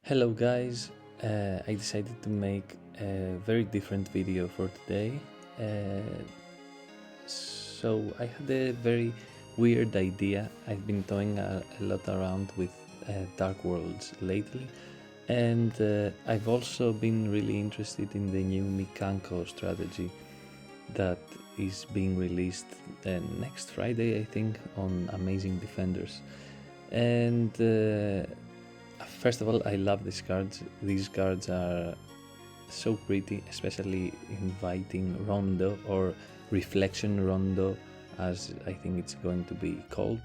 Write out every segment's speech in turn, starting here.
Hello guys, I decided to make a very different video for today. So I had a very weird idea. I've been toying a lot around with Dark Worlds lately, and I've also been really interested in the new Mikanko strategy that is being released next Friday, I think, on Amazing Defenders. And first of all, I love these cards. These cards are so pretty, especially inviting Rondo or Reflection Rondo, as I think it's going to be called.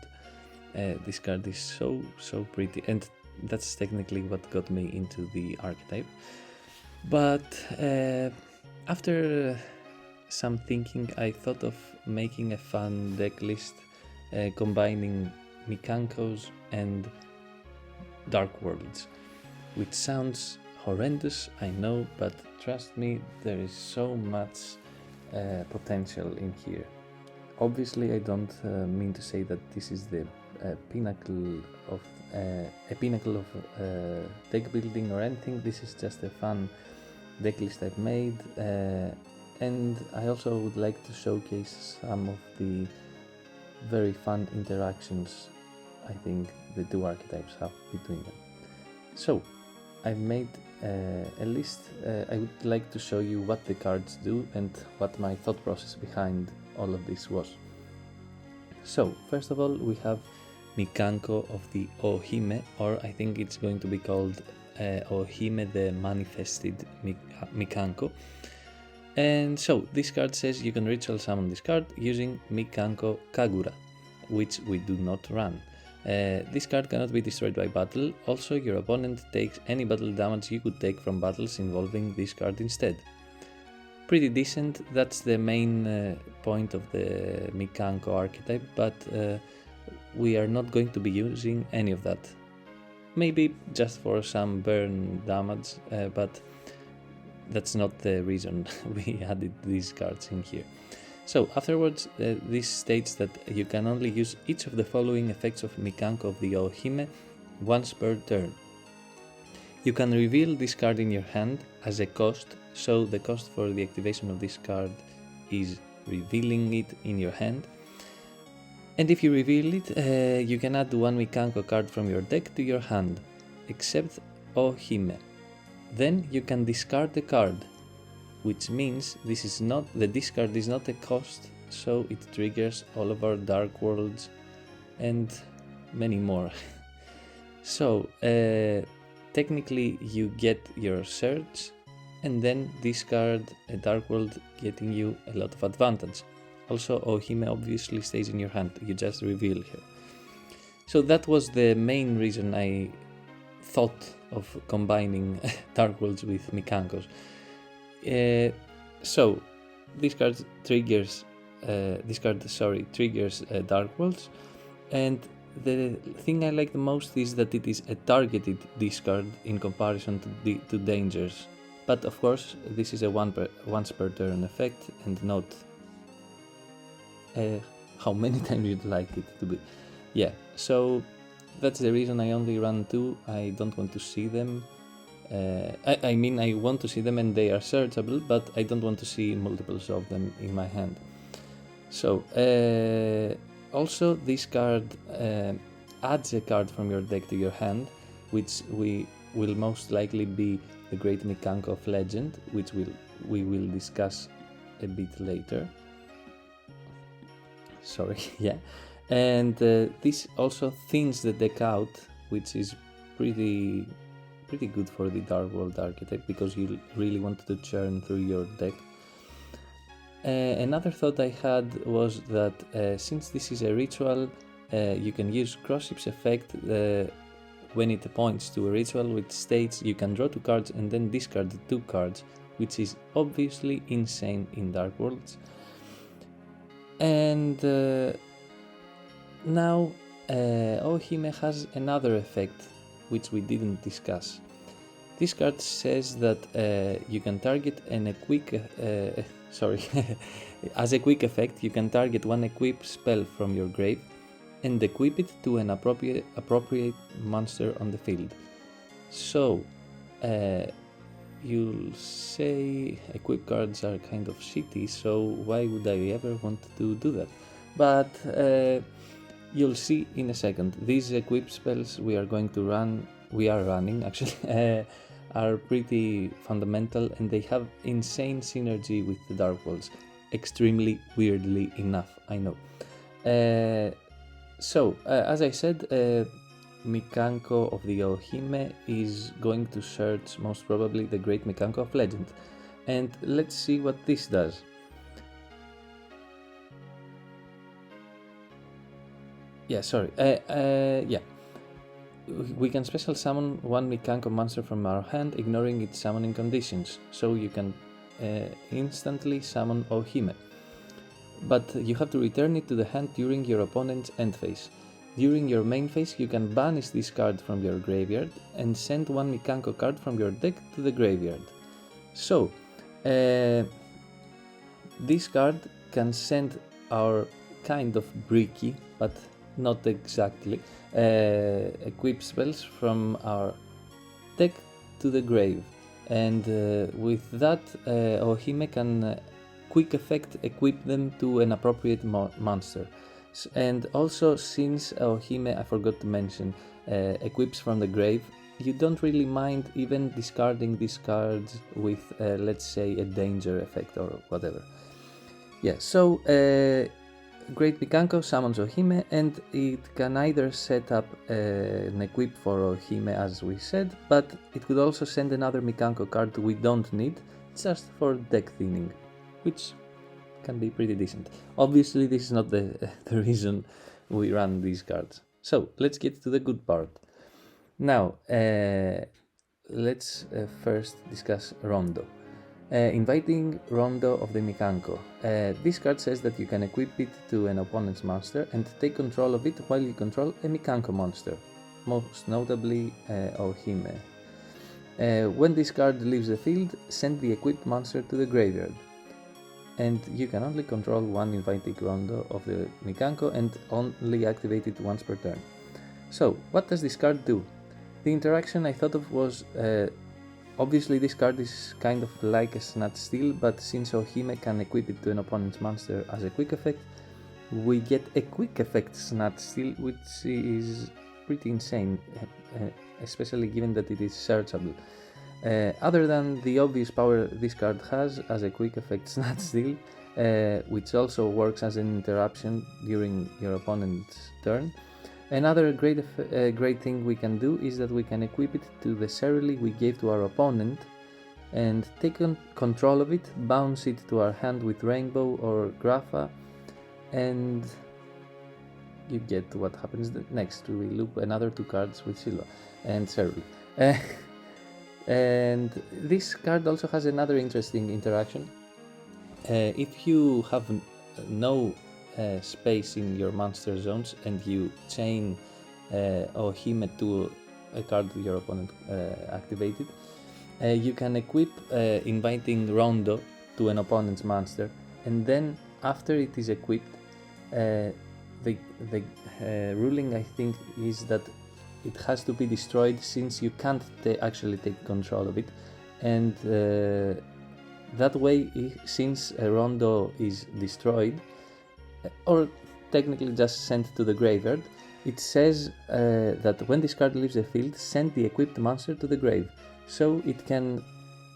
This card is so pretty, and that's technically what got me into the archetype. But after some thinking, I thought of making a fun deck list combining Mikankos and Darkworlds, which sounds horrendous, I know, but trust me, there is so much potential in here. Obviously, I don't mean to say that this is the pinnacle of deck building or anything. This is just a fun deck list I've made, and I also would like to showcase some of the very fun interactions I think the two archetypes have between them. So I've made a list. I would like to show you what the cards do and what my thought process behind all of this was. So first of all, we have Mikanko of the Ohime, or I think it's going to be called Ohime the Manifested Mikanko. And so this card says you can ritual summon this card using Mikanko Kagura, which we do not run. This card cannot be destroyed by battle. Also, your opponent takes any battle damage you could take from battles involving this card instead. Pretty decent. That's the main point of the Mikanko archetype, but we are not going to be using any of that. Maybe just for some burn damage, but that's not the reason we added these cards in here. So afterwards, this states that you can only use each of the following effects of Mikanko of the Ohime once per turn. You can reveal this card in your hand as a cost, so the cost for the activation of this card is revealing it in your hand. And if you reveal it, you can add one Mikanko card from your deck to your hand, except Ohime. Then you can discard the card, which means the discard is not a cost, so it triggers all of our Dark Worlds and many more. So technically you get your search and then discard a Dark World, getting you a lot of advantage. Also, Ohime obviously stays in your hand, you just reveal her. So that was the main reason I thought of combining Dark Worlds with Mikankos. So this card triggers Dark Worlds, and the thing I like the most is that it is a targeted discard in comparison to dangers. But of course, this is a once per turn effect, and not how many times you'd like it to be. Yeah, so that's the reason I only run two. I don't want to see them. I mean, I want to see them and they are searchable, but I don't want to see multiples of them in my hand. So, also this card adds a card from your deck to your hand, which will most likely be the Great Mikanko of Legend, which we will discuss a bit later. Sorry, yeah. And this also thins the deck out, which is pretty good for the Dark World archetype, because you really wanted to churn through your deck. Another thought I had was that since this is a ritual, you can use Crossship's effect when it points to a ritual which states you can draw 2 cards and then discard 2 cards, which is obviously insane in Dark Worlds. And now Ohime has another effect which we didn't discuss. This card says that you can target as a quick effect, you can target one equip spell from your grave and equip it to an appropriate monster on the field. So, you'll say equip cards are kind of shitty, so why would I ever want to do that? But you'll see in a second. These equip spells we are running actually, are pretty fundamental, and they have insane synergy with the Darkworlds. Extremely weirdly enough, I know. So, as I said, Mikanko of the Ohime is going to search most probably the Great Mikanko of Legend. And let's see what this does. Yeah, sorry. Yeah. We can special summon one Mikanko monster from our hand, ignoring its summoning conditions. So you can instantly summon Ohime. But you have to return it to the hand during your opponent's end phase. During your main phase, you can banish this card from your graveyard and send one Mikanko card from your deck to the graveyard. So, this card can send our kind of bricky, but not exactly, equip spells from our deck to the grave. And with that, Ohime can quick effect equip them to an appropriate monster. And also, since Ohime, I forgot to mention, equips from the grave, you don't really mind even discarding these cards with, let's say, a danger effect or whatever. Yeah, so Great Mikanko summons Ohime, and it can either set up an equip for Ohime, as we said, but it could also send another Mikanko card we don't need, just for deck thinning, which can be pretty decent. Obviously, this is not the reason we run these cards. So, let's get to the good part. Now, let's first discuss Rondo. Inviting Rondo of the Mikanko. This card says that you can equip it to an opponent's monster and take control of it while you control a Mikanko monster, most notably Ohime. When this card leaves the field, send the equipped monster to the graveyard. And you can only control one inviting Rondo of the Mikanko and only activate it once per turn. So, what does this card do? The interaction I thought of was, obviously this card is kind of like a Snatch Steal, but since Ohime can equip it to an opponent's monster as a quick effect, we get a quick effect Snatch Steal, which is pretty insane, especially given that it is searchable. Other than the obvious power this card has as a quick effect Snatch Steal, which also works as an interruption during your opponent's turn, another great thing we can do is that we can equip it to the Cerily we gave to our opponent and take control of it, bounce it to our hand with Rainbow or Grapha, and you get what happens next. We loop another 2 cards with Silva and Cerily. And this card also has another interesting interaction. If you have no space in your monster zones and you chain Ohime to a card your opponent activated, you can equip inviting Rondo to an opponent's monster, and then after it is equipped, the ruling I think is that it has to be destroyed since you can't actually take control of it, and that way, since Rondo is destroyed, or technically just sent to the graveyard, it says that when this card leaves the field, send the equipped monster to the grave. So it can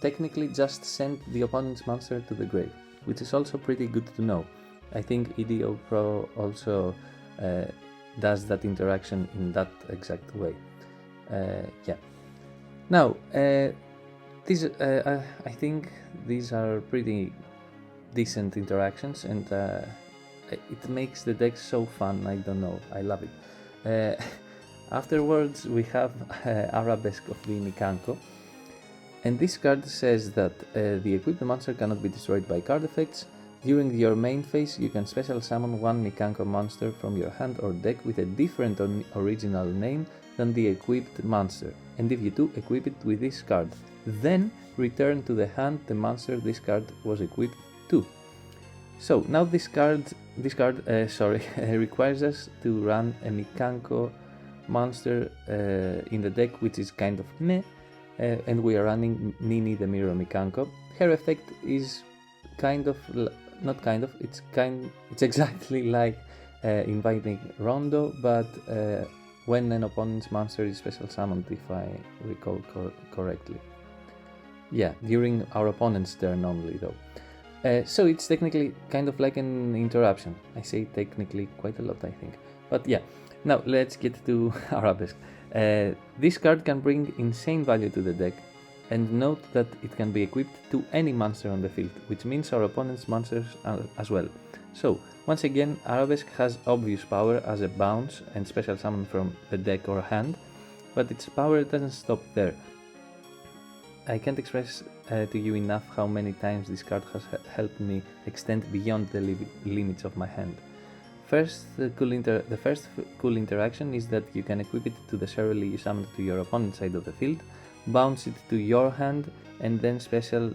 technically just send the opponent's monster to the grave, which is also pretty good to know. I think EDO Pro also does that interaction in that exact way. Yeah. Now, I think these are pretty decent interactions, and it makes the deck so fun. I don't know, I love it. Afterwards, we have Arabesque of the Mikanko, and this card says that the equipped monster cannot be destroyed by card effects. During your main phase, you can special summon one Mikanko monster from your hand or deck with a different original name than the equipped monster, and if you do, equip it with this card. Then return to the hand the monster this card was equipped to. So now this card requires us to run a Mikanko monster in the deck, which is kind of meh, and we are running Nini the Mirror Mikanko. Her effect is it's exactly like inviting Rondo, but when an opponent's monster is special summoned, if I recall correctly. Yeah, during our opponent's turn only though. So it's technically kind of like an interruption. I say technically quite a lot, I think. But yeah, now let's get to Arabesque. This card can bring insane value to the deck, and note that it can be equipped to any monster on the field, which means our opponent's monsters as well. So, once again, Arabesque has obvious power as a bounce and special summon from the deck or hand, but its power doesn't stop there. I can't express to you enough how many times this card has helped me extend beyond the limits of my hand. The first cool interaction is that you can equip it to the Ceremony you summoned to your opponent's side of the field, bounce it to your hand, and then special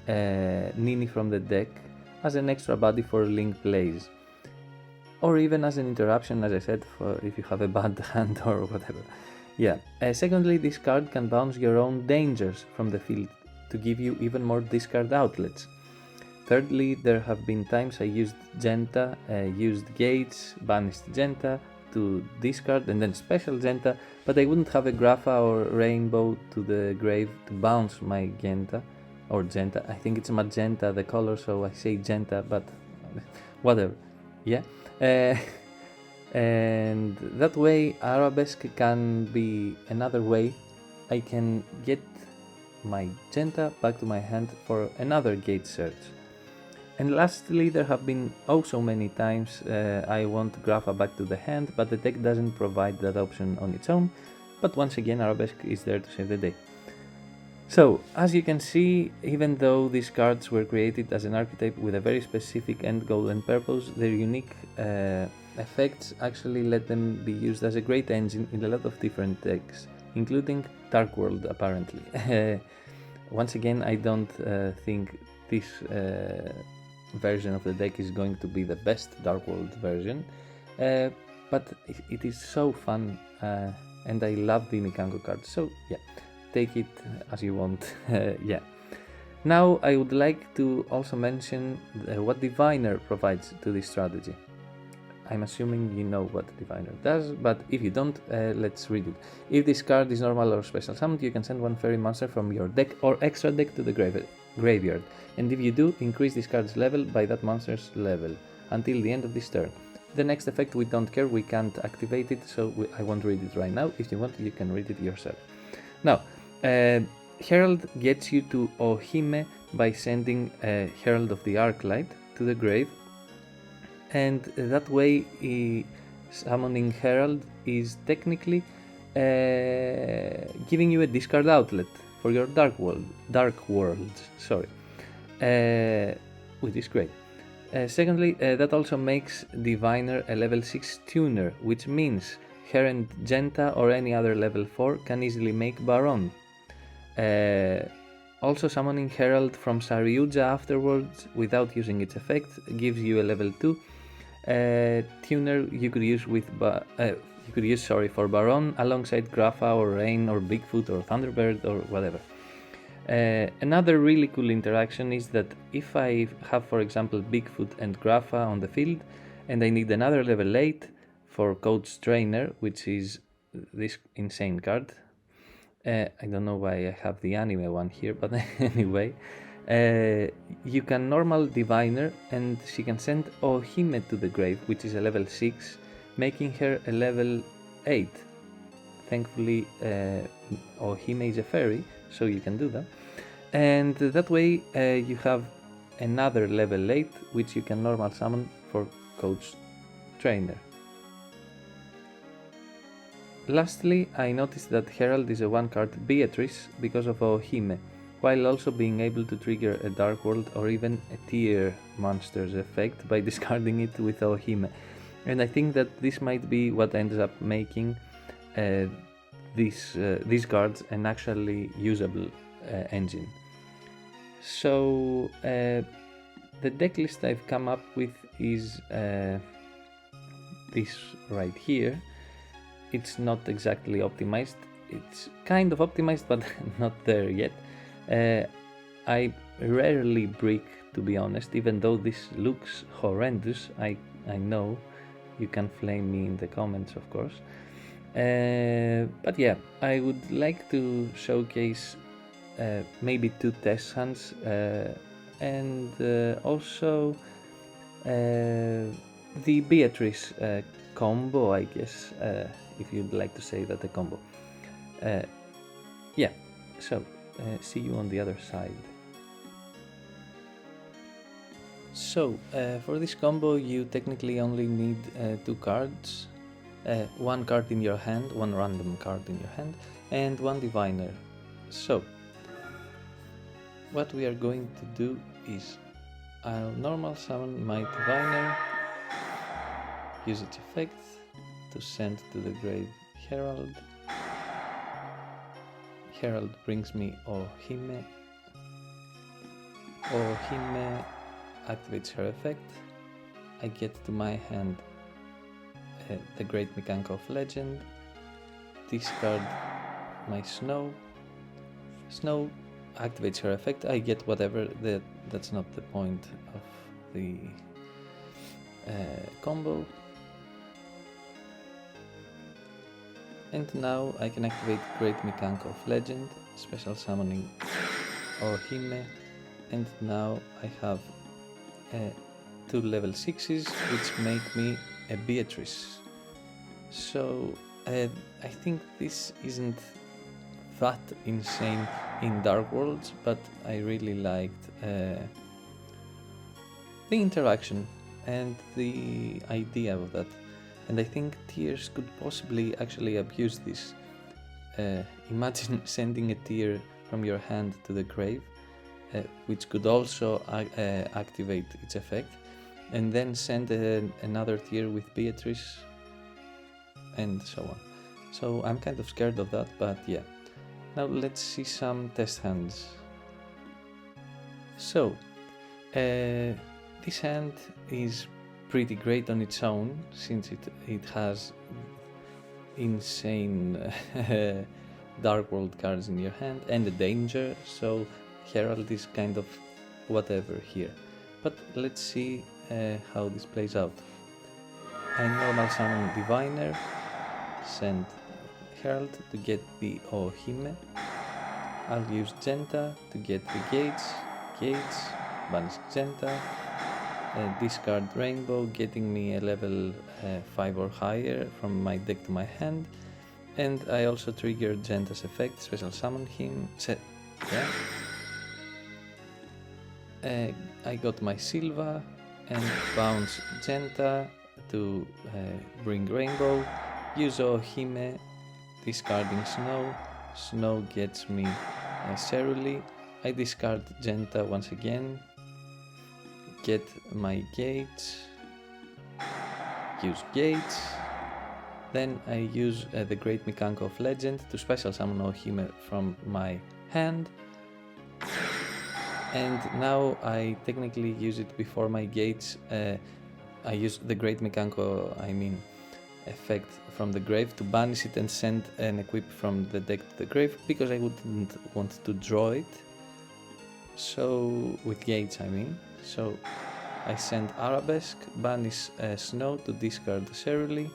Nini from the deck as an extra body for link plays. Or even as an interruption, as I said, for if you have a bad hand or whatever. Yeah. Secondly, this card can bounce your own dangers from the field to give you even more discard outlets. Thirdly, there have been times I used Genta, used Gates, banished Genta to discard and then special Genta, but I wouldn't have a Grapha or Rainbow to the grave to bounce my Genta or Genta. I think it's magenta the color, so I say Genta, but whatever. Yeah. And that way Arabesque can be another way I can get my Genta back to my hand for another gate search. And lastly, there have been oh so many times I want Grapha back to the hand, but the deck doesn't provide that option on its own, but once again Arabesque is there to save the day. So, as you can see, even though these cards were created as an archetype with a very specific end goal and purpose, their unique effects actually let them be used as a great engine in a lot of different decks, including Darkworld apparently. Once again, I don't think this version of the deck is going to be the best Darkworld version, but it is so fun and I love the Mikanko card, so yeah, take it as you want. Yeah. Now I would like to also mention what Diviner provides to this strategy. I'm assuming you know what Diviner does, but if you don't, let's read it. If this card is normal or special summoned, you can send one fairy monster from your deck or extra deck to the graveyard, and if you do, increase this card's level by that monster's level until the end of this turn. The next effect we don't care, we can't activate it, so I won't read it right now. If you want, you can read it yourself. Now, Herald gets you to Ohime by sending Herald of the Arclight to the grave, and that way summoning Herald is technically giving you a discard outlet for your Darkworlds, which is great. Secondly, that also makes Diviner a level 6 tuner, which means her and Genta or any other level 4 can easily make Baron. Also, summoning Herald from Saryuja afterwards without using its effect gives you a level 2 tuner you could use for Baron alongside Grapha or Rain or Bigfoot or Thunderbird or whatever. Another really cool interaction is that if I have, for example, Bigfoot and Grapha on the field and I need another level 8 for Coach Trainer, which is this insane card. I don't know why I have the anime one here, but anyway, you can normal Diviner and she can send Ohime to the grave, which is a level 6, making her a level 8. Thankfully, Ohime is a fairy, so you can do that. And that way you have another level 8, which you can normal summon for Coach Trainer. Lastly, I noticed that Herald is a 1-card Beatrice because of Ohime, while also being able to trigger a Darkworld or even a tier monster's effect by discarding it with Ohime. And I think that this might be what ends up making these cards an actually usable engine. So the deck list I've come up with is this right here. it's not exactly optimized. It's kind of optimized, but not there yet. I rarely brick, to be honest, even though this looks horrendous. I know, you can flame me in the comments, of course. But yeah, I would like to showcase maybe 2 test hunts and also the Beatrice combo, I guess, if you'd like to say that a combo. Yeah, so see you on the other side. So for this combo you technically only need 2 cards, 1 card in your hand, 1 random card in your hand, and 1 diviner. So what we are going to do is I'll normal summon my diviner, use its effect to send to the grave Herald. Herald brings me Ohime. Ohime activates her effect. I get to my hand the Great Mikanko of Legend. Discard my Snow. Snow activates her effect. I get whatever, that's not the point of the combo. And now I can activate Great Mikanko of Legend, special summoning Ohime, and now I have 2 level 6s, which make me a Beatrice. So I think this isn't that insane in Darkworlds, but I really liked the interaction and the idea of that. And I think tiers could possibly actually abuse this. Imagine sending a tier from your hand to the grave, which could also activate its effect, and then send another tier with Beatrice, and so on. So I'm kind of scared of that, but yeah. Now let's see some test hands. So, this hand is pretty great on its own, since it has insane Darkworld cards in your hand and a danger, so Herald is kind of whatever here. But let's see how this plays out. I normal summon Diviner, send Herald to get the Ohime. I'll use Genta to get the Gates, banish Genta, discard Rainbow, getting me a level 5 or higher from my deck to my hand, and I also trigger Genta's effect, special summon him, I got my Silva and bounce Genta to bring Rainbow, use Ohime, discarding Snow, Snow gets me Ceruli, I discard Genta once again, get my Gates, use Gates, then I use the Great Mikanko of Legend to special summon Ohime from my hand, and now I technically use it before my Gates. I use the Great Mikanko, effect from the grave to banish it and send an equip from the deck to the grave, because I wouldn't want to draw it. So with Gates so I send Arabesque, banish Snow to discard Ceruli,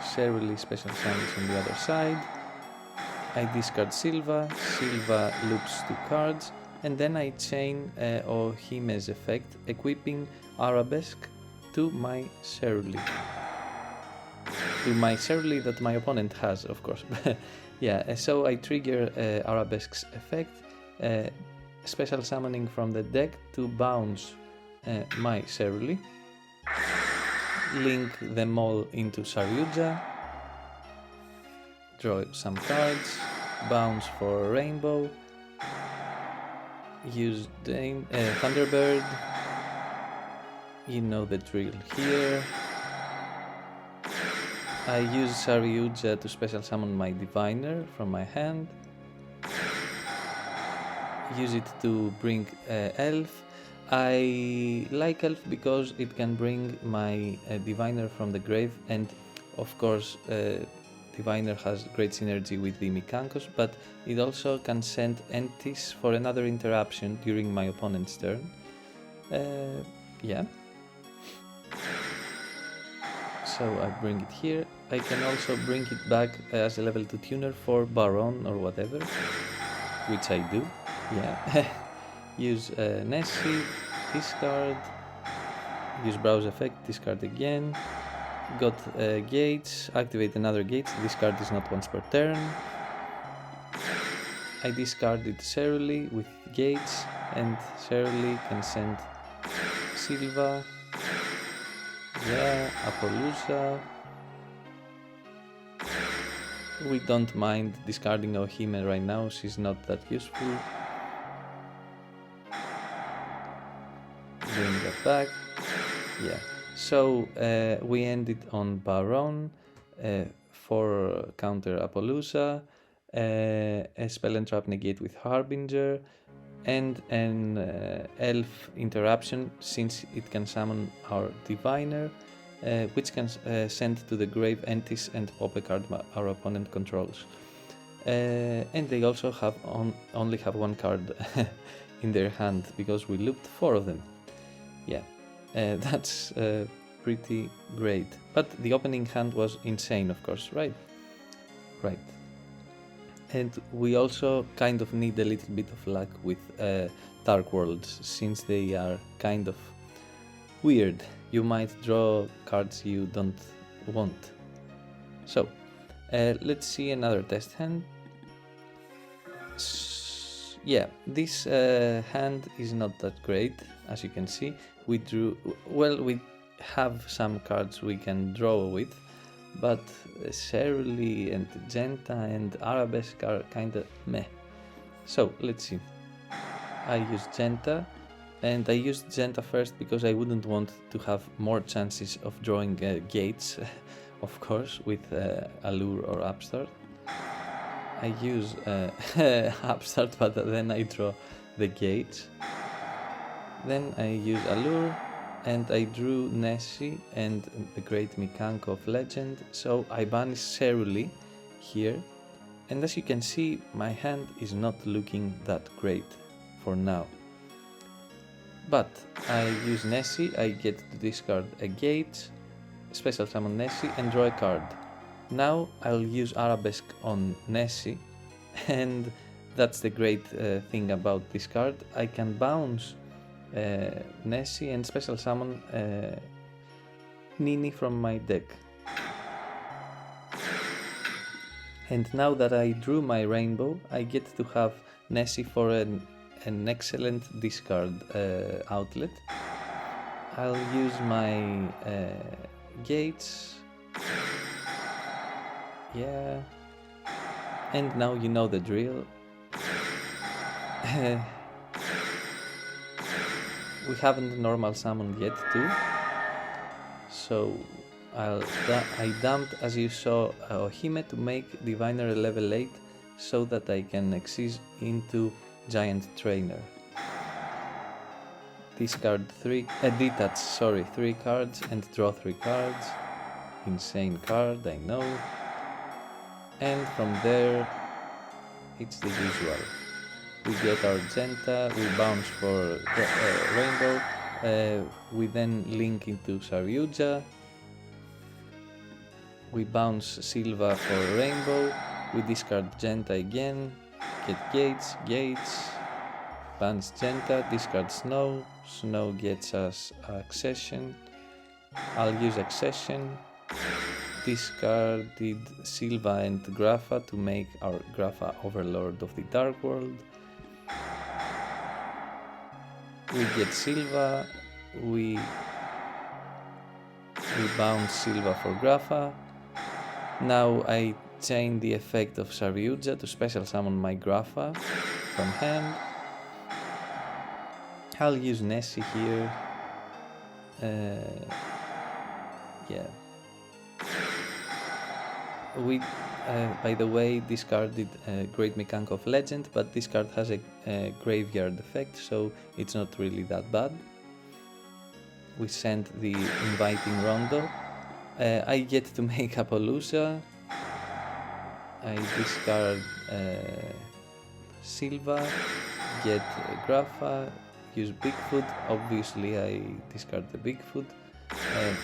Ceruli special summons on the other side, I discard Silva, Silva loops 2 cards, and then I chain Ohime's effect, equipping Arabesque to my Ceruli. To my Ceruli that my opponent has, of course. Yeah, so I trigger Arabesque's effect, special summoning from the deck to bounce my Ceruli, link them all into Saryuja, draw some cards, bounce for Rainbow, use Thunderbird, you know the drill here. I use Saryuja to special summon my Diviner from my hand, use it to bring Elf. I like Elf because it can bring my Diviner from the grave, and of course Diviner has great synergy with the Mikankos, but it also can send entities for another interruption during my opponent's turn. Yeah. So I bring it here. I can also bring it back as a level 2 tuner for Baron or whatever, which I do. Yeah. Use Nessie, discard, use browse effect, discard again. Got gates, activate another gate, discard is not once per turn. I discarded Cerule with gates, and Cerule can send Silva, yeah, Appaloosa. We don't mind discarding Ohime right now, she's not that useful. Bring that back, yeah. So we ended on Baron, for counter Appaloosa, a spell and trap negate with Harbinger, and an elf interruption since it can summon our Diviner, which can send to the grave entities and pop a card our opponent controls. And they also have only have one card in their hand because we looped 4 of them. Yeah, that's pretty great. But the opening hand was insane, of course, right? Right. And we also kind of need a little bit of luck with Darkworlds, since they are kind of weird. You might draw cards you don't want. So, let's see another test hand. Yeah, this hand is not that great, as you can see. We drew, well, we have some cards we can draw with, but Cerule and Genta and Arabesque are kinda meh. So, let's see. I used Genta, and I used Genta first because I wouldn't want to have more chances of drawing gates, of course, with Allure or Upstart. I use Upstart, but then I draw the gates. Then I use Allure, and I drew Nessie and the great Mikanko of Legend, so I banish Cerule here, and as you can see, my hand is not looking that great for now. But I use Nessie, I get to discard a gate, special summon Nessie, and draw a card. Now I'll use Arabesque on Nessie, and that's the great thing about this card. I can bounce Nessie and special summon Nini from my deck. And now that I drew my rainbow, I get to have Nessie for an excellent discard outlet. I'll use my gates. Yeah. And now you know the drill. We haven't normal summoned yet too, so I dumped, as you saw, Ohime to make Diviner a level 8 so that I can exceed into Giant Trainer. Discard 3 cards and draw 3 cards. Insane card, I know. And from there, it's the usual. We get our Genta, we bounce for Rainbow, we then link into Saryuja, we bounce Silva for Rainbow, we discard Genta again, get gates, bans Genta, discard Snow, Snow gets us Accession, I'll use Accession, discarded Silva and Grapha to make our Grapha Overlord of the Dark World. We get Silva, we bounce Silva for Grapha. Now I chain the effect of Saryuja to special summon my Grapha from hand. I'll use Nessie here. Yeah. We, by the way, discarded Great Mikanko of Legend, but this card has a graveyard effect, so it's not really that bad. We sent the inviting Rondo. I get to make Appaloosa. I discard Silva, get Grapha, use Bigfoot. Obviously I discard the Bigfoot.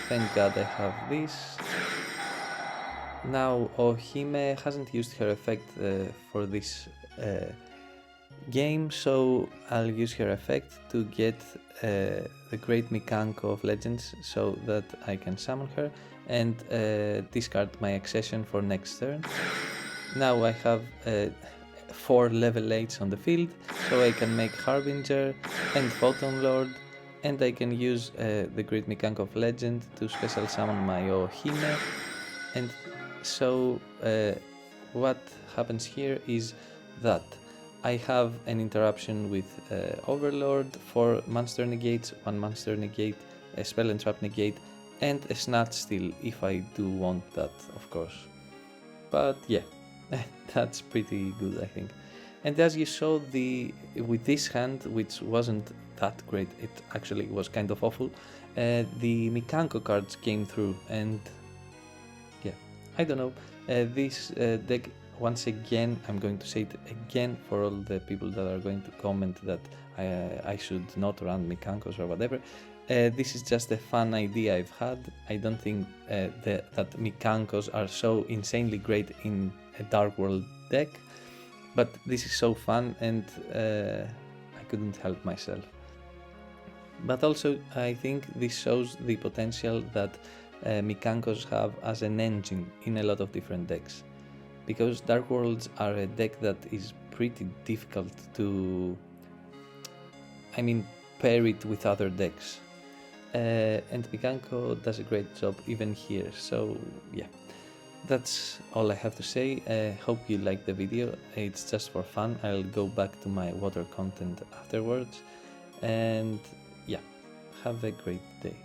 Thank God I have this. Now Ohime hasn't used her effect for this game, so I'll use her effect to get the Great Mikanko of Legends so that I can summon her and discard my accession for next turn. Now I have 4 level 8s on the field, so I can make Harbinger and Photon Lord, and I can use the Great Mikanko of Legend to special summon my Ohime. And so what happens here is that I have an interruption with Overlord, 4 monster negates, 1 monster negate, a spell and trap negate, and a Snatch Steal if I do want that, of course. But yeah, that's pretty good, I think. And as you saw, with this hand, which wasn't that great, it actually was kind of awful, the Mikanko cards came through, and yeah, I don't know, this deck, once again, I'm going to say it again for all the people that are going to comment that I should not run Mikankos or whatever. This is just a fun idea I've had. I don't think that Mikankos are so insanely great in a Dark World deck, but this is so fun and I couldn't help myself. But also I think this shows the potential that Mikankos have as an engine in a lot of different decks. Because Darkworlds are a deck that is pretty difficult to, pair it with other decks. And Mikanko does a great job even here, so yeah. That's all I have to say. Hope you liked the video. It's just for fun. I'll go back to my water content afterwards. And yeah, have a great day.